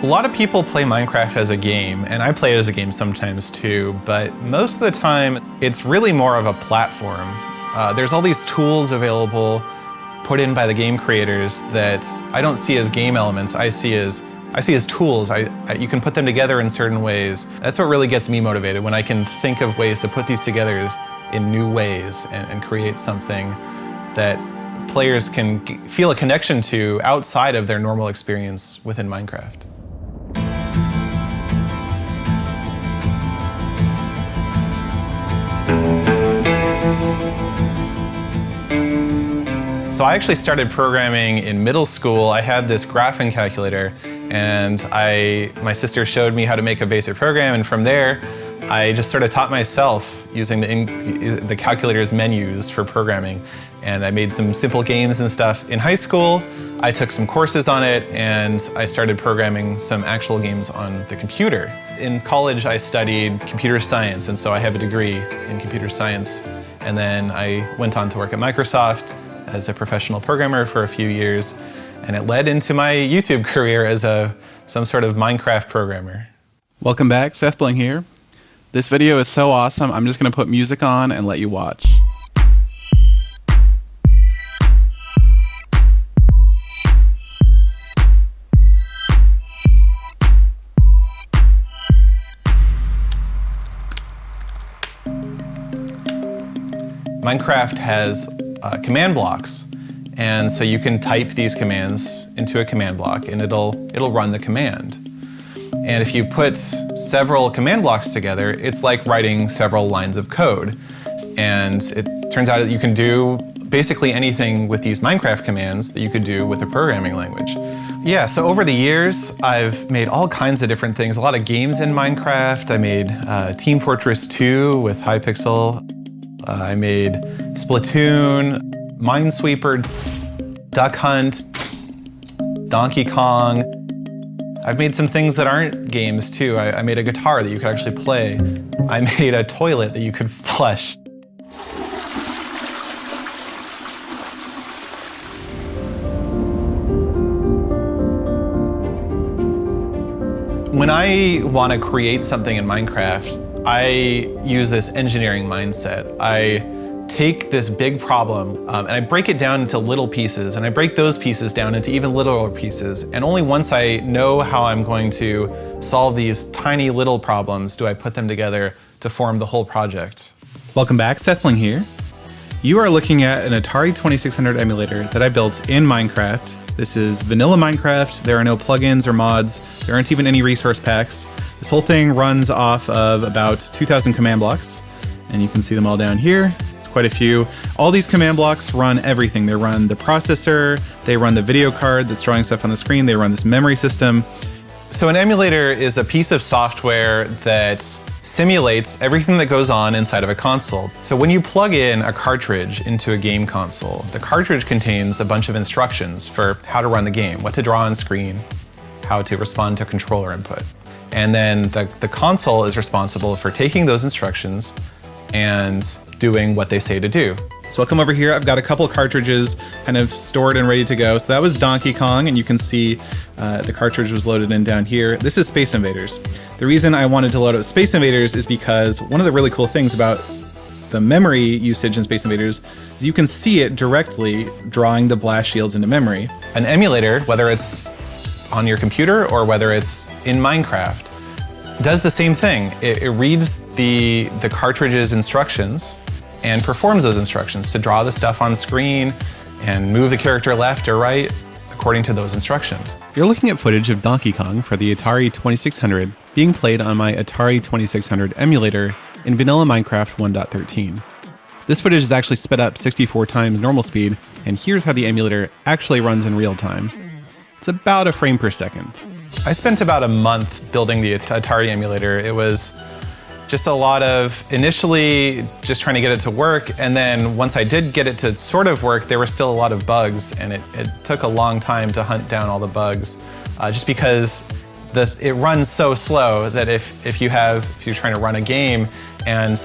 A lot of people play Minecraft as a game, and I play it as a game sometimes too, but most of the time it's really more of a platform. There's all these tools available put in by the game creators that I don't see as game elements, I see as tools. You can put them together in certain ways. That's what really gets me motivated, when I can think of ways to put these together in new ways and create something that players can feel a connection to outside of their normal experience within Minecraft. So I actually started programming in middle school. I had this graphing calculator, and my sister showed me how to make a basic program, and from there I just sort of taught myself using the calculator's menus for programming. And I made some simple games and stuff. In high school, I took some courses on it, and I started programming some actual games on the computer. In college, I studied computer science, and so I have a degree in computer science. And then I went on to work at Microsoft as a professional programmer for a few years, and it led into my YouTube career as some sort of Minecraft programmer. Welcome back, Seth Bling here. This video is so awesome, I'm just gonna put music on and let you watch. Minecraft has command blocks, and so you can type these commands into a command block and it'll run the command. And if you put several command blocks together, it's like writing several lines of code. And it turns out that you can do basically anything with these Minecraft commands that you could do with a programming language. Yeah, so over the years, I've made all kinds of different things, a lot of games in Minecraft. I made Team Fortress 2 with Hypixel. I made Splatoon, Minesweeper, Duck Hunt, Donkey Kong. I've made some things that aren't games too. I made a guitar that you could actually play. I made a toilet that you could flush. When I want to create something in Minecraft, I use this engineering mindset. I take this big problem and I break it down into little pieces, and I break those pieces down into even littler pieces. And only once I know how I'm going to solve these tiny little problems do I put them together to form the whole project. Welcome back, Seth Bling here. You are looking at an Atari 2600 emulator that I built in Minecraft. This is vanilla Minecraft. There are no plugins or mods. There aren't even any resource packs. This whole thing runs off of about 2,000 command blocks, and you can see them all down here. It's quite a few. All these command blocks run everything. They run the processor, they run the video card that's drawing stuff on the screen, they run this memory system. So an emulator is a piece of software that simulates everything that goes on inside of a console. So when you plug in a cartridge into a game console, the cartridge contains a bunch of instructions for how to run the game, what to draw on screen, how to respond to controller input. And then the console is responsible for taking those instructions and doing what they say to do. So I'll come over here, I've got a couple cartridges kind of stored and ready to go. So that was Donkey Kong, and you can see the cartridge was loaded in down here. This is Space Invaders. The reason I wanted to load up Space Invaders is because one of the really cool things about the memory usage in Space Invaders is you can see it directly drawing the blast shields into memory. An emulator, whether it's on your computer or whether it's in Minecraft, does the same thing. It reads the cartridge's instructions and performs those instructions to draw the stuff on screen and move the character left or right according to those instructions. You're looking at footage of Donkey Kong for the Atari 2600 being played on my Atari 2600 emulator in vanilla Minecraft 1.13. This footage is actually sped up 64 times normal speed, and here's how the emulator actually runs in real time. It's about a frame per second. I spent about a month building the Atari emulator. It was just a lot of initially just trying to get it to work, and then once I did get it to sort of work, there were still a lot of bugs, and it took a long time to hunt down all the bugs, just because it runs so slow that if you're trying to run a game and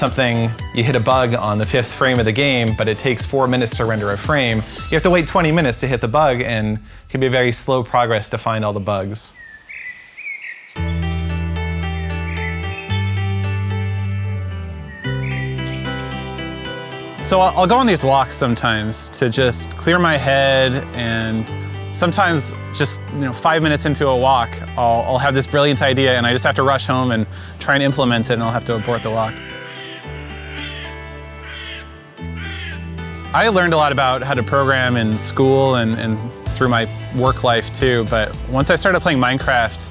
you hit a bug on the 5th frame of the game, but it takes 4 minutes to render a frame, you have to wait 20 minutes to hit the bug, and it can be a very slow progress to find all the bugs. So I'll go on these walks sometimes to just clear my head, and sometimes just 5 minutes into a walk, I'll have this brilliant idea and I just have to rush home and try and implement it, and I'll have to abort the walk. I learned a lot about how to program in school and through my work life too, but once I started playing Minecraft,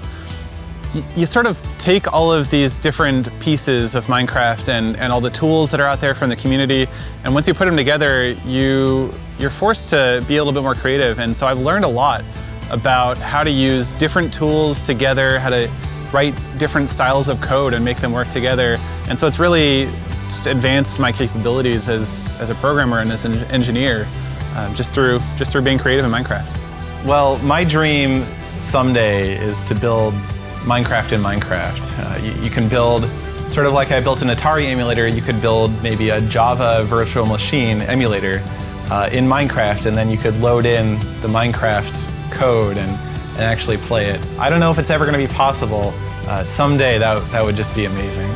you sort of take all of these different pieces of Minecraft and all the tools that are out there from the community, and once you put them together, you're forced to be a little bit more creative. And so I've learned a lot about how to use different tools together, how to write different styles of code and make them work together. And so it's really just advanced my capabilities as a programmer and as an engineer just through being creative in Minecraft. Well, my dream someday is to build Minecraft in Minecraft. You can build, sort of like I built an Atari emulator, you could build maybe a Java virtual machine emulator in Minecraft, and then you could load in the Minecraft code and actually play it. I don't know if it's ever going to be possible. Someday that would just be amazing.